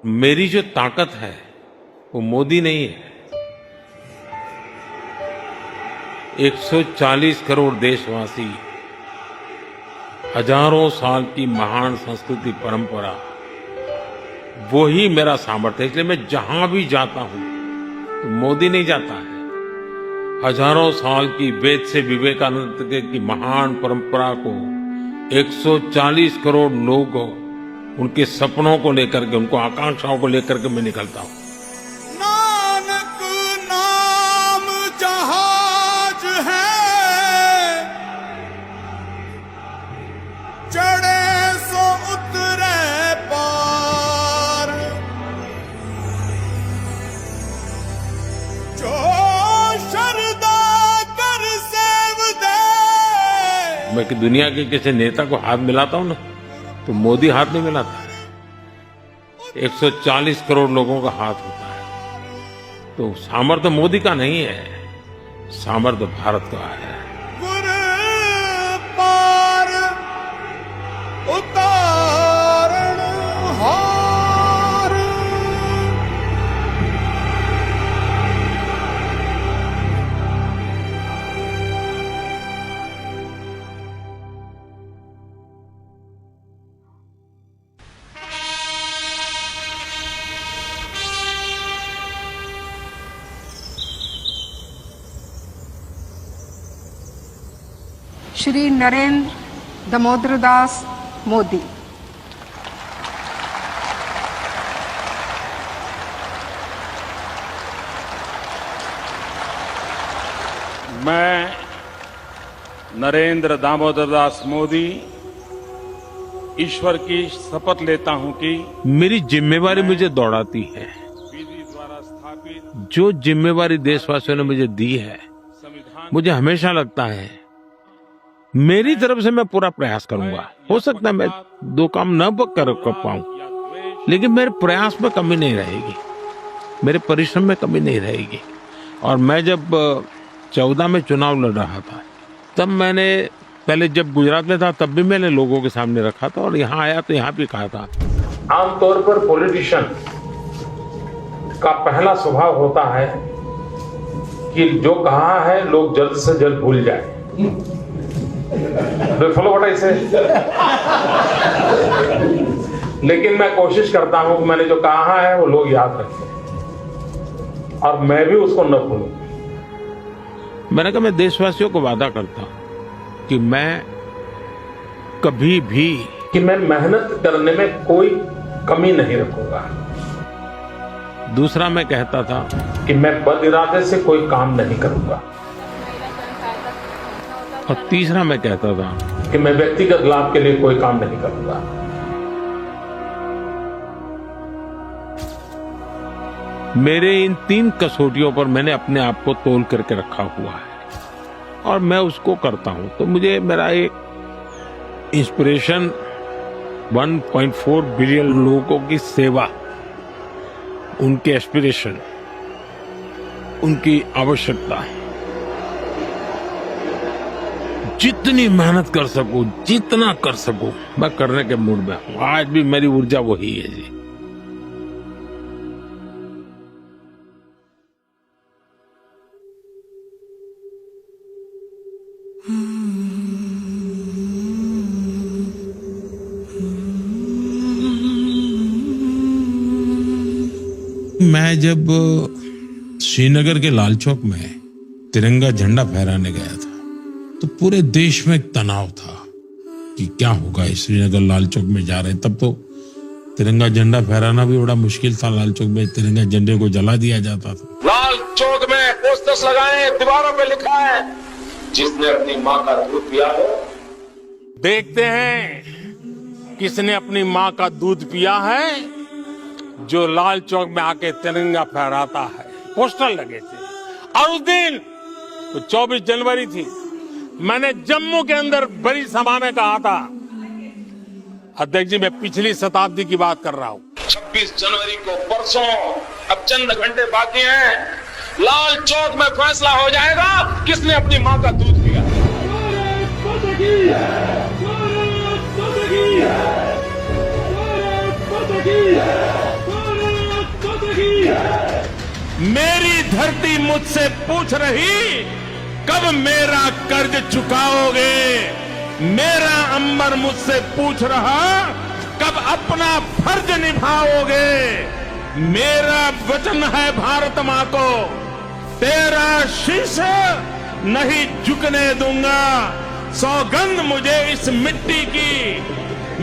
मेरी जो ताकत है वो मोदी नहीं है। 140 करोड़ देशवासी, हजारों साल की महान संस्कृति परंपरा, वो ही मेरा सामर्थ्य है। इसलिए मैं जहां भी जाता हूं तो मोदी नहीं जाता है। हजारों साल की वेद से विवेकानंद की महान परंपरा को 140 करोड़ लोग, उनके सपनों को लेकर के, उनको आकांक्षाओं को लेकर के मैं निकलता हूं। नानक नाम जहाज है, चढ़े सो उतरे पार, जो शरदा कर सेव दे। मैं कि दुनिया के किसी नेता को हाथ मिलाता हूं ना, तो मोदी हाथ नहीं मिलाता है। 140 करोड़ लोगों का हाथ होता है। तो सामर्थ्य मोदी का नहीं है, सामर्थ्य भारत का है। गुर पार उतारण हार। श्री नरेंद्र दामोदर दास मोदी। मैं नरेंद्र दामोदर दास मोदी ईश्वर की शपथ लेता हूं कि मेरी जिम्मेवारी मुझे दौड़ाती है। विधि द्वारा स्थापित जो जिम्मेवारी देशवासियों ने मुझे दी है, संविधान मुझे हमेशा लगता है मेरी तरफ से मैं पूरा प्रयास करूंगा। हो सकता है मैं दो काम न कर पाऊं, लेकिन मेरे प्रयास में कमी नहीं रहेगी, मेरे परिश्रम में कमी नहीं रहेगी। और मैं जब 14 में चुनाव लड़ रहा था, तब मैंने पहले जब गुजरात में था तब भी मैंने लोगों के सामने रखा था, और यहाँ आया तो यहाँ भी कहा था। आमतौर पर पॉलिटिशियन का पहला स्वभाव होता है कि जो कहा है लोग जल्द से जल्द भूल जाए। फॉलो व्हाट आई से। लेकिन मैं कोशिश करता हूं कि मैंने जो कहा है वो लोग याद रखें, और मैं भी उसको न भूलूं। मैंने कहा मैं देशवासियों को वादा करता हूं कि मैं कभी भी मैं मेहनत करने में कोई कमी नहीं रखूंगा। दूसरा मैं कहता था कि मैं बद इरादे से कोई काम नहीं करूंगा। और तीसरा मैं कहता था कि मैं व्यक्तिगत लाभ के लिए कोई काम नहीं करूंगा। मेरे इन 3 कसौटियों पर मैंने अपने आप को तोल करके रखा हुआ है, और मैं उसको करता हूं। तो मुझे मेरा एक इंस्पिरेशन 1.4 बिलियन लोगों की सेवा, उनके एस्पिरेशन, उनकी आवश्यकता, जितनी मेहनत कर सकूं, जितना कर सकूं, मैं करने के मूड में हूं। आज भी मेरी ऊर्जा वही है जी। मैं जब श्रीनगर के लाल चौक में तिरंगा झंडा फहराने गया था, तो पूरे देश में एक तनाव था कि क्या होगा। श्रीनगर लाल चौक में जा रहे, तब तो तिरंगा झंडा फहराना भी बड़ा मुश्किल था। लाल चौक में तिरंगा झंडे को जला दिया जाता था। लाल चौक में पोस्टर्स लगाए, दीवारों पे लिखा है, जिसने अपनी माँ का दूध पिया हो। देखते हैं किसने अपनी माँ का दूध पिया है, जो लाल चौक में आके तिरंगा फहराता है। पोस्टर लगे थे, और उस दिन तो 24 जनवरी थी। मैंने जम्मू के अंदर बड़ी सभा में कहा था, अध्यक्ष जी मैं पिछली शताब्दी की बात कर रहा हूं, 26 जनवरी को परसों, अब चंद घंटे बाकी हैं, लाल चौक में फैसला हो जाएगा किसने अपनी माँ का दूध पिया। मेरी धरती मुझसे पूछ रही कब मेरा कर्ज चुकाओगे। मेरा अंबर मुझसे पूछ रहा कब अपना फर्ज निभाओगे। मेरा वचन है भारत मां को, तेरा शीश नहीं झुकने दूंगा। सौगंध मुझे इस मिट्टी की,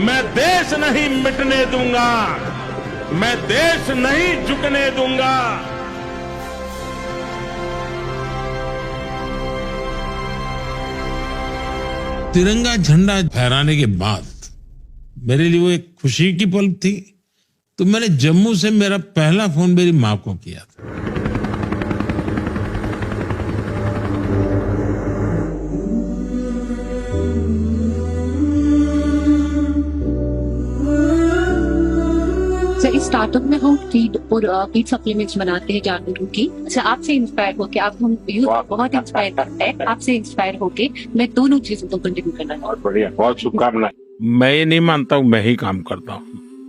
मैं देश नहीं मिटने दूंगा, मैं देश नहीं झुकने दूंगा। तिरंगा झंडा फहराने के बाद मेरे लिए वो एक खुशी की पल थी। तो मैंने जम्मू से मेरा पहला फोन मेरी मां को किया था। सर, इस स्टार्टअप में हम फीड सप्लीमेंट्स बनाते हैं जानवरों की। अच्छा, आपसे इंस्पायर होके, आप हम यूथ बहुत इंस्पायर करते हैं, आपसे इंस्पायर होके मैं दोनों चीजों को कंटिन्यू करना चाहूँ। बहुत बढ़िया, बहुत शुभकामनाएं। मैं ये नहीं मानता हूँ मैं ही काम करता हूँ।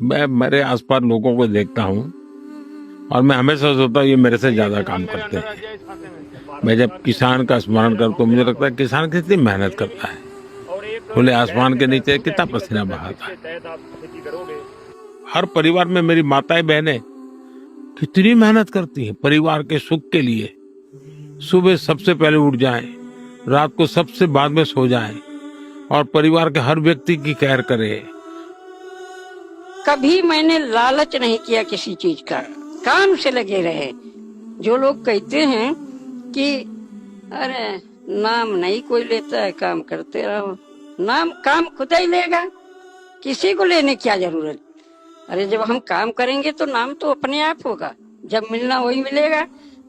मैं मेरे आसपास लोगों को देखता हूँ और मैं हमेशा सोचता हूँ ये मेरे से ज्यादा काम करते हैं। मैं जब किसान का स्मरण करता हूँ मुझे लगता है किसान कितनी मेहनत करता है, खुले आसमान के नीचे कितना पसीना बहाता है। हर परिवार में मेरी माताएं बहनें कितनी मेहनत करती हैं परिवार के सुख के लिए। सुबह सबसे पहले उठ जाएं, रात को सबसे बाद में सो जाएं और परिवार के हर व्यक्ति की केयर करें। कभी मैंने लालच नहीं किया किसी चीज का, काम से लगे रहे। जो लोग कहते हैं कि अरे नाम नहीं कोई लेता है, काम करते रहो, नाम काम खुद ही लेगा, किसी को लेने क्या जरूरत। अरे जब हम काम करेंगे तो नाम तो अपने आप होगा, जब मिलना वही मिलेगा।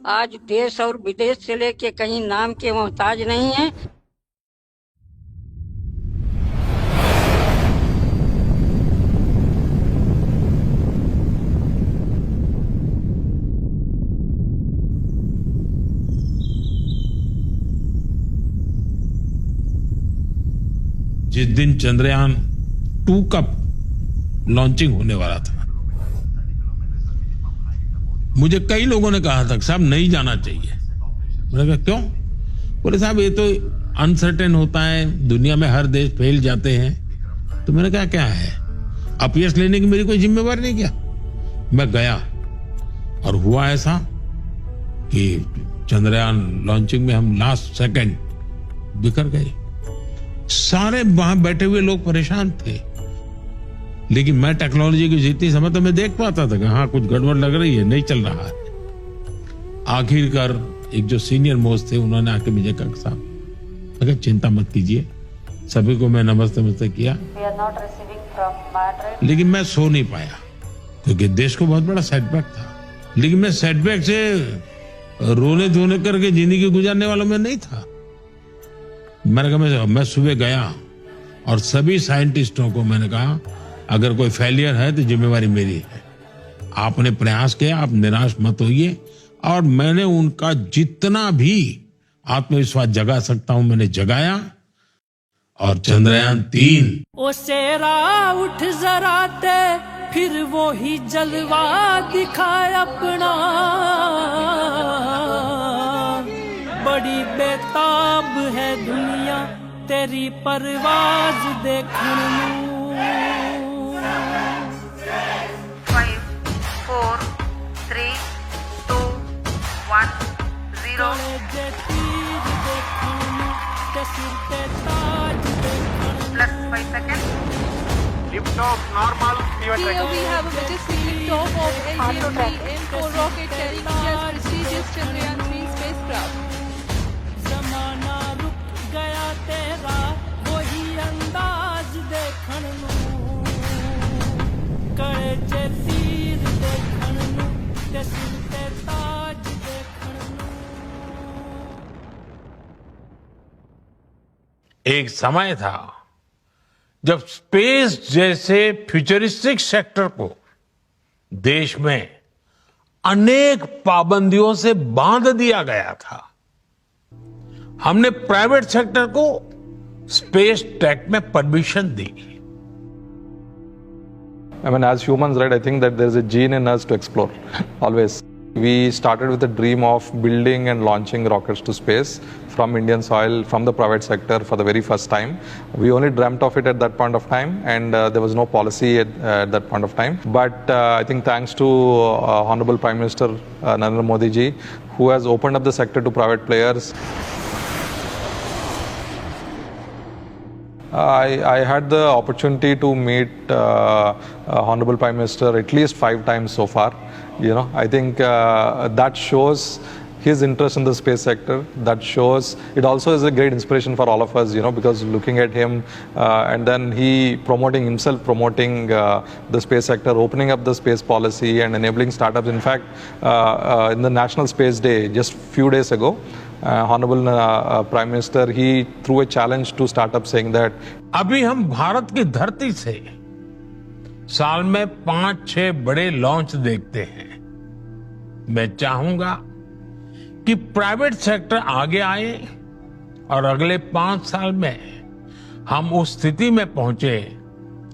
आज देश और विदेश से लेके कहीं नाम के मोहताज नहीं है। जिस दिन चंद्रयान 2 का लॉन्चिंग होने वाला था, मुझे कई लोगों ने कहा था साहब नहीं जाना चाहिए। मैंने कहा क्यों? बोले साहब ये तो अनसर्टेन होता है, दुनिया में हर देश फैल जाते हैं। तो मैंने कहा क्या है, अपयश लेने की मेरी कोई जिम्मेवारी नहीं। क्या मैं गया और हुआ ऐसा कि चंद्रयान लॉन्चिंग में हम लास्ट सेकंड बिखर गए। सारे वहां बैठे हुए लोग परेशान थे, लेकिन मैं टेक्नोलॉजी की जितनी समझ तो मैं देख पाता था कि हाँ कुछ गड़बड़ लग रही है, नहीं चल रहा है। आखिरकार एक जो सीनियर मोस्ट थे उन्होंने आके मुझे कहा साहब अगर चिंता मत कीजिए। सभी को मैं नमस्ते किया, लेकिन मैं सो नहीं पाया क्योंकि देश को बहुत बड़ा सेटबैक था। लेकिन मैं सेटबैक से रोने धोने करके जिंदगी गुजारने वालों में नहीं था। मैंने कहा मैं सुबह गया और सभी साइंटिस्टों को मैंने कहा अगर कोई फेलियर है तो जिम्मेवारी मेरी है। आपने प्रयास किया, आप निराश मत होइए। और मैंने उनका जितना भी आत्मविश्वास जगा सकता हूं मैंने जगाया। और चंद्रयान 3 ओ शेरा उठ जरा ते फिर वो ही जलवा दिखाए अपना। बड़ी बेताब है दुनिया तेरी परवाज देखने नू। 5, 4, 3, 2, 1, 0. Plus 5 seconds. Lift off normal. Here we have a majestic liftoff of LVM-3M4 rocket carrying India's prestigious Chandrayaan 3 spacecraft. ज़माना रुक गया तेरा वही अंदाज देखण नू। कड़े चे तीर देखण नू ते सिर ते ताज देखण नू। एक समय था जब स्पेस जैसे फ्यूचरिस्टिक सेक्टर को देश में अनेक पाबंदियों से बांध दिया गया था। हमने प्राइवेट सेक्टर को स्पेस टेक में permission the. I mean, as humans, right, I think that there is a gene in us to explore, always. We started with the dream of building and launching rockets to space from Indian soil, from the private sector for the very first time. We only dreamt of it at that point of time, and there was no policy at that point of time. But I think thanks to Honorable Prime Minister Narendra Modi ji, who has opened up the sector to private players. I had the opportunity to meet Honorable Prime Minister at least 5 times so far. I think that shows his interest in the space sector. That shows it also is a great inspiration for all of us, because looking at him and then he promoting the space sector, opening up the space policy and enabling startups. In fact, in the National Space Day just few days ago, Honorable Prime Minister, he threw a challenge to startups saying that अभी हम भारत की धरती से साल में 5-6 बड़े launch देखते हैं। मैं चाहूंगा कि प्राइवेट सेक्टर आगे आए और अगले 5 साल में हम उस स्थिति में पहुंचे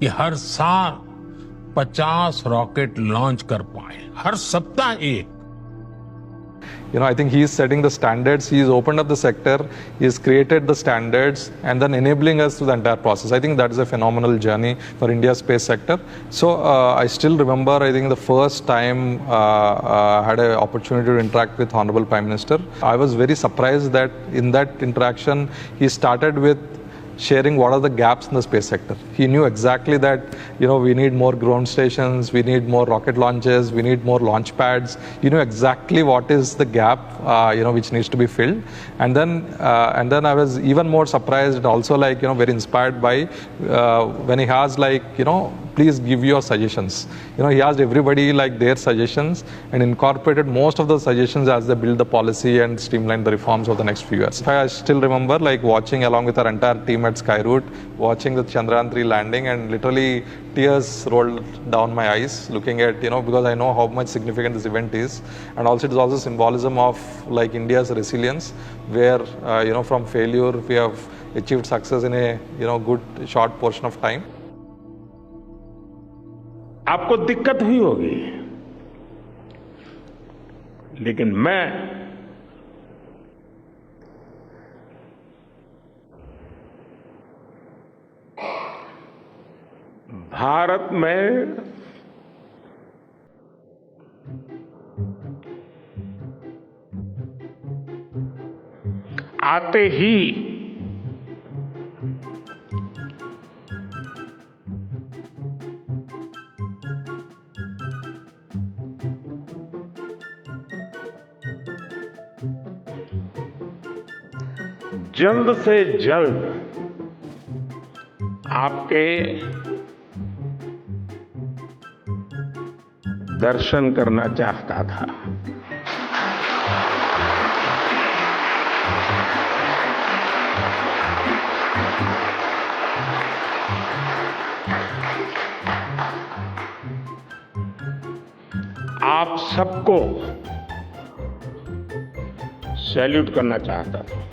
कि हर साल 50 रॉकेट लॉन्च कर पाए, हर सप्ताह एक। I think he is setting the standards. He has opened up the sector. He has created the standards and then enabling us through the entire process. I think that is a phenomenal journey for India's space sector. So I still remember, I think the first time I had an opportunity to interact with Honorable Prime Minister, I was very surprised that in that interaction, he started with sharing what are the gaps in the space sector. He knew exactly that, we need more ground stations, we need more rocket launches, we need more launch pads. He knew exactly what is the gap, which needs to be filled. And then I was even more surprised and also very inspired by when he has please give your suggestions. He asked everybody their suggestions and incorporated most of the suggestions as they build the policy and streamline the reforms over the next few years. I still remember watching along with our entire team at Skyroot, watching the Chandrayaan 3 landing, and literally tears rolled down my eyes looking at, because I know how much significant this event is. And also it is also symbolism of India's resilience, where, from failure we have achieved success in a, good short portion of time. आपको दिक्कत हुई होगी, लेकिन मैं भारत में आते ही जल्द से जल्द आपके दर्शन करना चाहता था। आप सबको सैल्यूट करना चाहता था।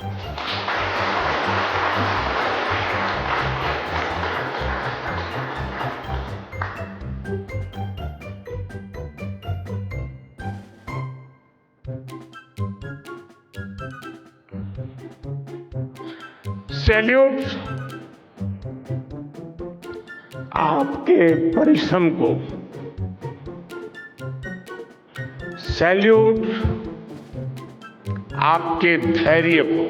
सैल्यूट आपके परिश्रम को, सैल्यूट आपके धैर्य को,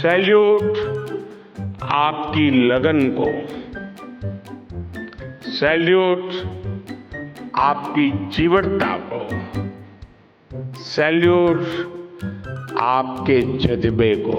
सैल्यूट आपकी लगन को, सैल्यूट आपकी जीवटता को, सैल्यूट आपके जज्बे को।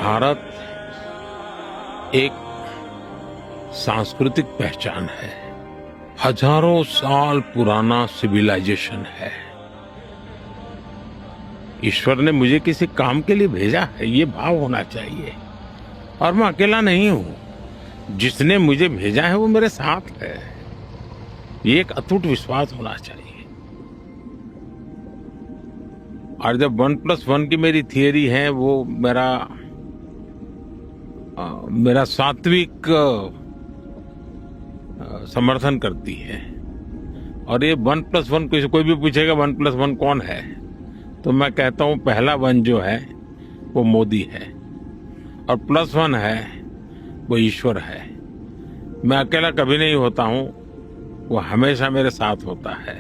भारत एक सांस्कृतिक पहचान है, हजारों साल पुराना सिविलाइजेशन है। ईश्वर ने मुझे किसी काम के लिए भेजा है, ये भाव होना चाहिए। और मैं अकेला नहीं हूं। जिसने मुझे भेजा है वो मेरे साथ है। ये एक अटूट विश्वास होना चाहिए। और जब 1+1 की मेरी थियरी है वो मेरा सात्विक समर्थन करती है। और ये 1+1 कोई भी पूछेगा 1+1 कौन है, तो मैं कहता हूं पहला 1 जो है वो मोदी है और +1 है वो ईश्वर है। मैं अकेला कभी नहीं होता हूं, वो हमेशा मेरे साथ होता है।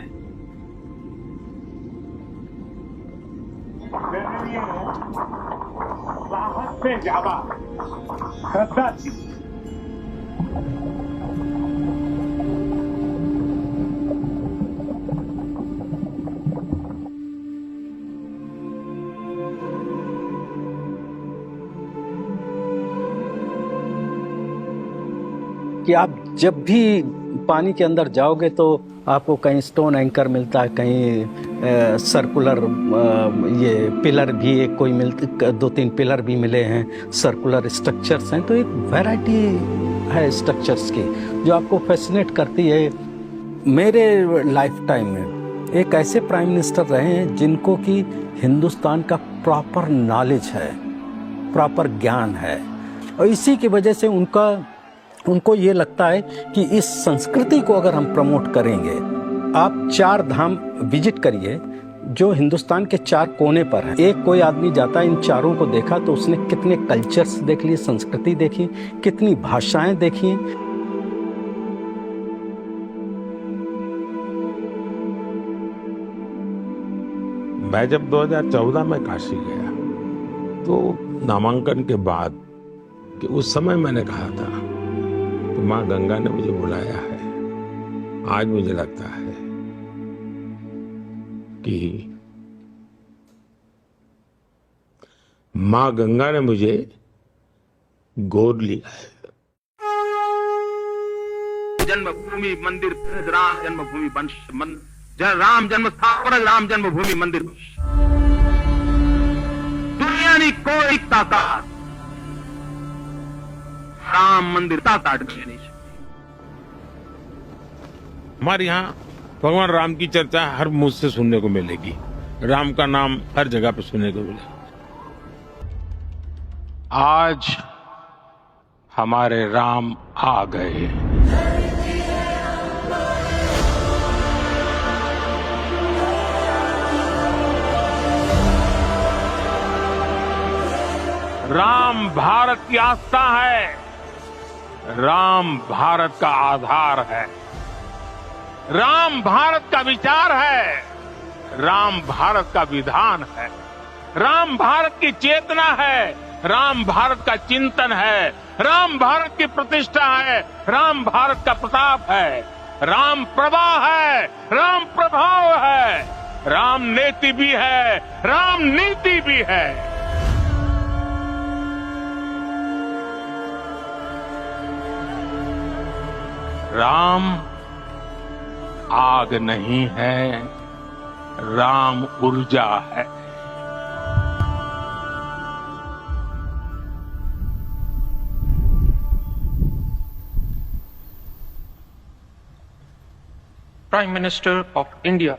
साहस से ज्यादा श्रद्धा थी। कि आप जब भी पानी के अंदर जाओगे तो आपको कहीं स्टोन एंकर मिलता है, कहीं सर्कुलर ये पिलर भी एक कोई 2-3 पिलर भी मिले हैं, सर्कुलर स्ट्रक्चर्स हैं। तो एक वैरायटी है स्ट्रक्चर्स की जो आपको फैसिनेट करती है। मेरे लाइफ टाइम में एक ऐसे प्राइम मिनिस्टर रहे हैं जिनको कि हिंदुस्तान का प्रॉपर नॉलेज है, प्रॉपर ज्ञान है, और इसी की वजह से उनको ये लगता है कि इस संस्कृति को अगर हम प्रमोट करेंगे। आप 4 धाम विजिट करिए जो हिंदुस्तान के 4 कोने पर हैं। एक कोई आदमी जाता है, इन चारों को देखा तो उसने कितने कल्चर्स देख लिए, संस्कृति देखी, कितनी भाषाएं देखी। मैं जब 2014 में काशी गया तो नामांकन के बाद कि उस समय मैंने कहा था तो माँ गंगा ने मुझे बुलाया है। आज मुझे लगता है कि माँ गंगा ने मुझे गोद लिया है। जन्मभूमि मंदिर राम जन्मभूमि वंश राम जन्म स्थापना राम जन्मभूमि मंदिर दुनिया की कोई ताकत राम मंदिर ताकत नहीं। हमारे यहाँ भगवान राम की चर्चा हर मुंह से सुनने को मिलेगी। राम का नाम हर जगह पे सुनने को मिलेगा। आज हमारे राम आ गए। राम भारत की आस्था है, राम भारत का आधार है, राम भारत का विचार है, राम भारत का विधान है, राम भारत की चेतना है, राम भारत का चिंतन है, राम भारत की प्रतिष्ठा है, राम भारत का प्रताप है, राम प्रवाह है, राम प्रभाव है, राम नेति भी है, राम नीति भी है। राम आग नहीं है, राम ऊर्जा है। Prime Minister of India,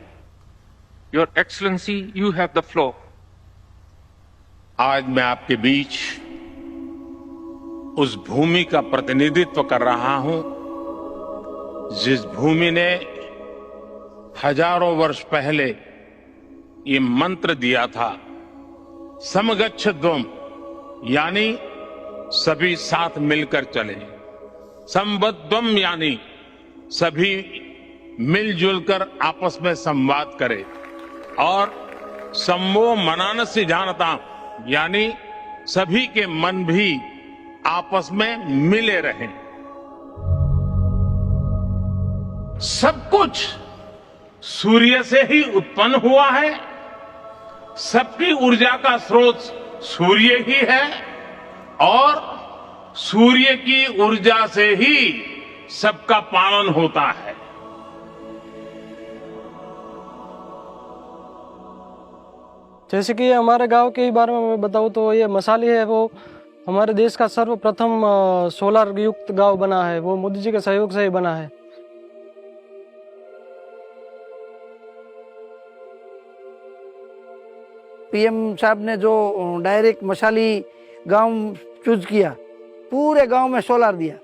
Your Excellency, you have the floor. आज मैं आपके बीच उस भूमि का प्रतिनिधित्व कर रहा हूं जिस भूमि ने हजारों वर्ष पहले ये मंत्र दिया था, समगच्छध्वम, यानी सभी साथ मिलकर चले, संबद्धम यानी सभी मिलजुल कर आपस में संवाद करें, और सम्मो मनानस्य जानता, यानी सभी के मन भी आपस में मिले रहें। सब कुछ सूर्य से ही उत्पन्न हुआ है, सबकी ऊर्जा का स्रोत सूर्य ही है, और सूर्य की ऊर्जा से ही सबका पालन होता है। जैसे कि हमारे गांव के बारे में मैं बताऊं तो ये मसाले है वो हमारे देश का सर्वप्रथम सोलर युक्त गांव बना है, वो मोदी जी के सहयोग से ही बना है। पीएम साहब ने जो डायरेक्ट मशाली गांव चूज किया, पूरे गांव में सोलर दिया,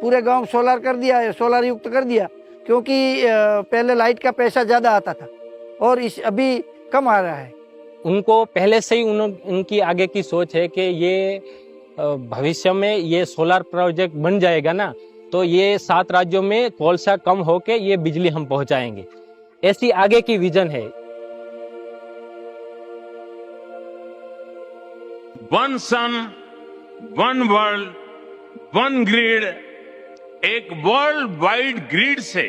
पूरे गांव सोलर कर दिया है, सोलर युक्त कर दिया, क्योंकि पहले लाइट का पैसा ज़्यादा आता था और अभी कम आ रहा है। उनको पहले से ही उनकी आगे की सोच है कि ये भविष्य में ये सोलर प्रोजेक्ट बन जाएगा ना, तो ये 7 राज्यों में कोलसा कम होके ये बिजली हम पहुंचाएंगे, ऐसी आगे की विजन है। वन सन, वन वर्ल्ड, वन ग्रिड, एक वर्ल्ड वाइड ग्रिड से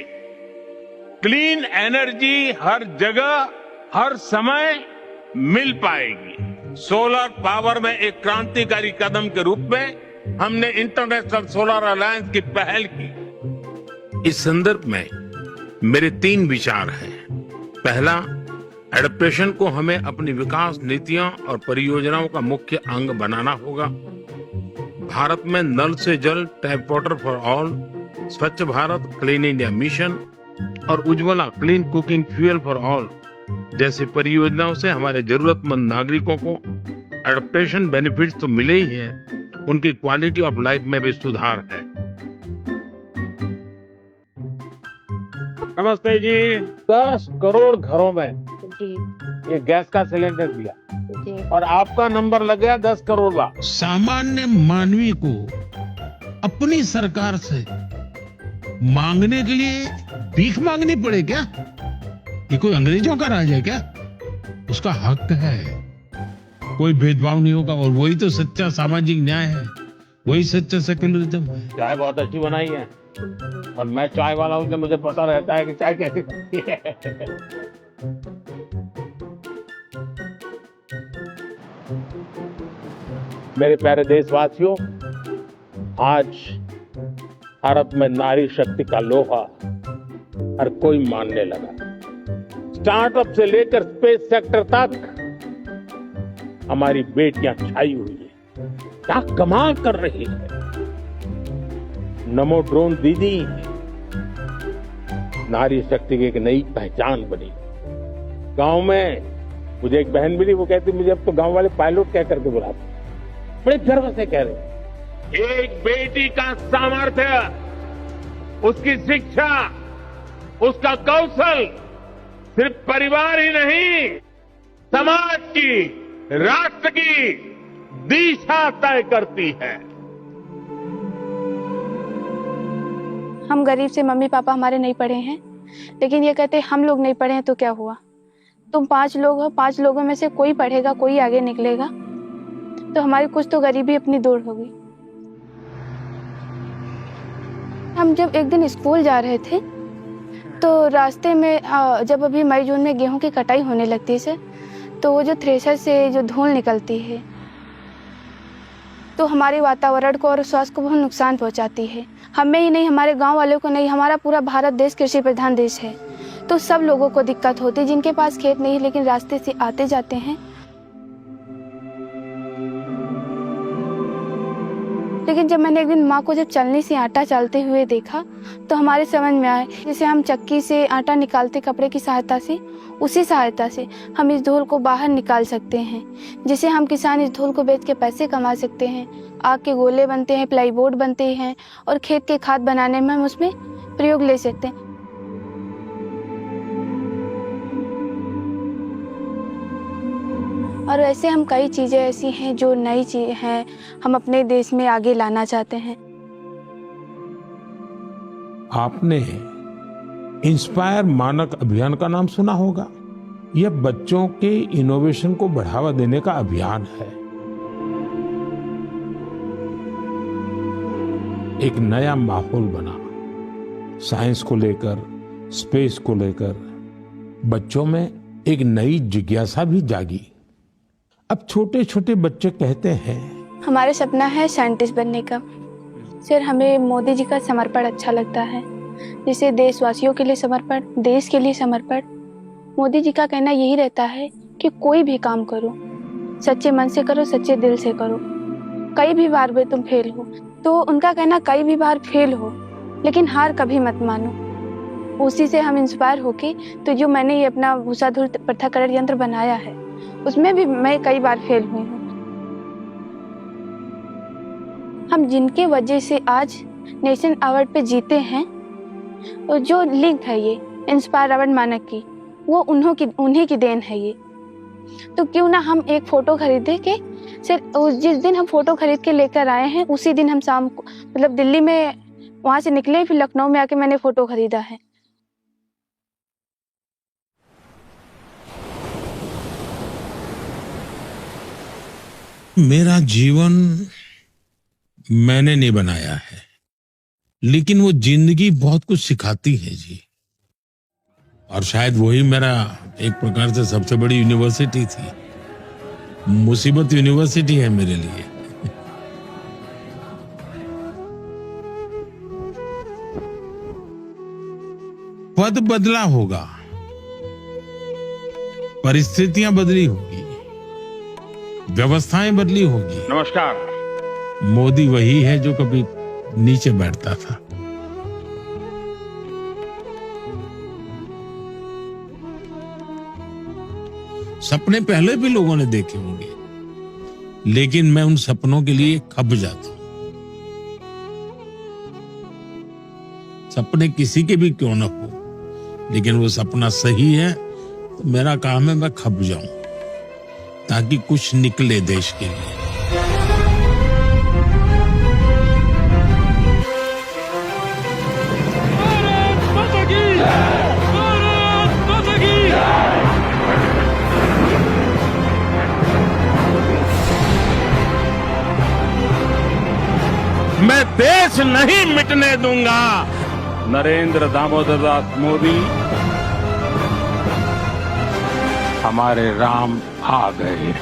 क्लीन एनर्जी हर जगह हर समय मिल पाएगी। सोलर पावर में एक क्रांतिकारी कदम के रूप में हमने इंटरनेशनल सोलर अलायंस की पहल की। इस संदर्भ में मेरे 3 विचार हैं। पहला, एडप्टेशन को हमें अपनी विकास नीतियों और परियोजनाओं का मुख्य अंग बनाना होगा। भारत में नल से जल, टैप वाटर फॉर ऑल, स्वच्छ भारत, क्लीन इंडिया मिशन और Ujjwala, clean cooking fuel for all जैसी परियोजनाओं से हमारे जरूरतमंद नागरिकों को एडप्टेशन बेनिफिट्स तो मिले ही हैं, उनकी क्वालिटी ऑफ लाइफ में भी सुधार है। नमस्ते जी। 10 करोड़ घरों में ये गैस का सिलेंडर दिया और आपका नंबर लग गया 10 करोड़ का। सामान्य मानवी को अपनी सरकार से मांगने के लिए भीख मांगनी पड़े क्या? ये कोई अंग्रेजों का राज है क्या? उसका हक है, कोई भेदभाव नहीं होगा और वही तो सच्चा सामाजिक न्याय है, वही सच्चा सेक्युलरिज्म है। चाय बहुत अच्छी बनाई है और मैं चाय वाला हूँ, मुझे पता रहता है कि चाय कैसे बनती है। मेरे प्यारे देशवासियों, आज भारत में नारी शक्ति का लोहा हर कोई मानने लगा। स्टार्टअप से लेकर स्पेस सेक्टर तक हमारी बेटियां छाई हुई है, क्या कमाल कर रही है। नमो ड्रोन दीदी नारी शक्ति की एक नई पहचान बनी। गांव में मुझे एक बहन मिली, वो कहती मुझे अब तो गांव वाले पायलट कह करके बुलाते, बड़े गर्व से कह रहे। एक बेटी का सामर्थ्य, उसकी शिक्षा, उसका कौशल सिर्फ परिवार ही नहीं, समाज की, राष्ट्र की दिशा तय करती है। हम गरीब से मम्मी पापा हमारे नहीं पढ़े हैं, लेकिन ये कहते हम लोग नहीं पढ़े हैं तो क्या हुआ, तुम 5 लोग हो, 5 लोगों में से कोई पढ़ेगा, कोई आगे निकलेगा, तो हमारी कुछ तो गरीबी अपनी दूर होगी। हम जब एक दिन स्कूल जा रहे थे तो रास्ते में जब अभी मई जून में गेहूं की कटाई होने लगती है, तो वो जो थ्रेशर से जो धूल निकलती है तो हमारे वातावरण को और स्वास्थ्य को बहुत नुकसान पहुंचाती है। हमें ही नहीं, हमारे गांव वालों को नहीं, हमारा पूरा भारत देश कृषि प्रधान देश है, तो सब लोगों को दिक्कत होती है। जिनके पास खेत नहीं है लेकिन रास्ते से आते जाते हैं, लेकिन जब मैंने एक दिन माँ को जब चलनी से आटा चालते हुए देखा तो हमारे समझ में आया, जैसे हम चक्की से आटा निकालते कपड़े की सहायता से, उसी सहायता से हम इस धूल को बाहर निकाल सकते हैं। जिसे हम किसान इस धूल को बेच के पैसे कमा सकते हैं, आग के गोले बनते हैं, प्लाईबोर्ड बनते हैं और खेत के खाद बनाने में हम उसमें प्रयोग ले सकते हैं। और ऐसे हम कई चीज़ें ऐसी हैं जो नई चीज़ हैं, हम अपने देश में आगे लाना चाहते हैं। आपने इंस्पायर मानक अभियान का नाम सुना होगा। यह बच्चों के इनोवेशन को बढ़ावा देने का अभियान है। एक नया माहौल बना, साइंस को लेकर, स्पेस को लेकर बच्चों में एक नई जिज्ञासा भी जागी। अब छोटे छोटे बच्चे कहते हैं, हमारा सपना है साइंटिस्ट बनने का। सर, हमें मोदी जी का समर्पण अच्छा लगता है, जैसे देशवासियों के लिए समर्पण, देश के लिए समर्पण। मोदी जी का कहना यही रहता है कि कोई भी काम करो, सच्चे मन से करो, सच्चे दिल से करो। कई भी बार भी तुम फेल हो। तो उनका कहना कई भी बार फेल हो लेकिन हार कभी मत मानो। उसी से हम इंस्पायर होके तो जो मैंने ये अपना भूसाधुर पृथक्करण यंत्र बनाया है उसमें भी मैं कई बार फेल हुई हूँ। हम जिनके वजह से आज नेशन अवार्ड पे जीते हैं और जो लिंक है ये इंस्पायर अवार्ड मानक की, वो उन्हीं की देन है ये। तो क्यों ना हम एक फोटो खरीदे के सिर्फ जिस दिन हम फोटो खरीद के लेकर आए हैं उसी दिन हम शाम को मतलब दिल्ली में वहां से निकले, फिर लखनऊ में आके मैंने फोटो खरीदा है। मेरा जीवन मैंने नहीं बनाया है, लेकिन वो जिंदगी बहुत कुछ सिखाती है जी। और शायद वही मेरा एक प्रकार से सबसे बड़ी यूनिवर्सिटी थी। मुसीबत यूनिवर्सिटी है मेरे लिए। पद बदला होगा, परिस्थितियां बदली होगी, व्यवस्थाएं बदली होगी। नमस्कार। मोदी वही है जो कभी नीचे बैठता था। सपने पहले भी लोगों ने देखे होंगे, लेकिन मैं उन सपनों के लिए खप जाता हूं। सपने किसी के भी क्यों न हो, लेकिन वो सपना सही है तो मेरा काम है मैं खप जाऊं ताकि कुछ निकले देश के लिए। मैं देश नहीं मिटने दूंगा। नरेंद्र दामोदर दास मोदी हमारे राम आ गए।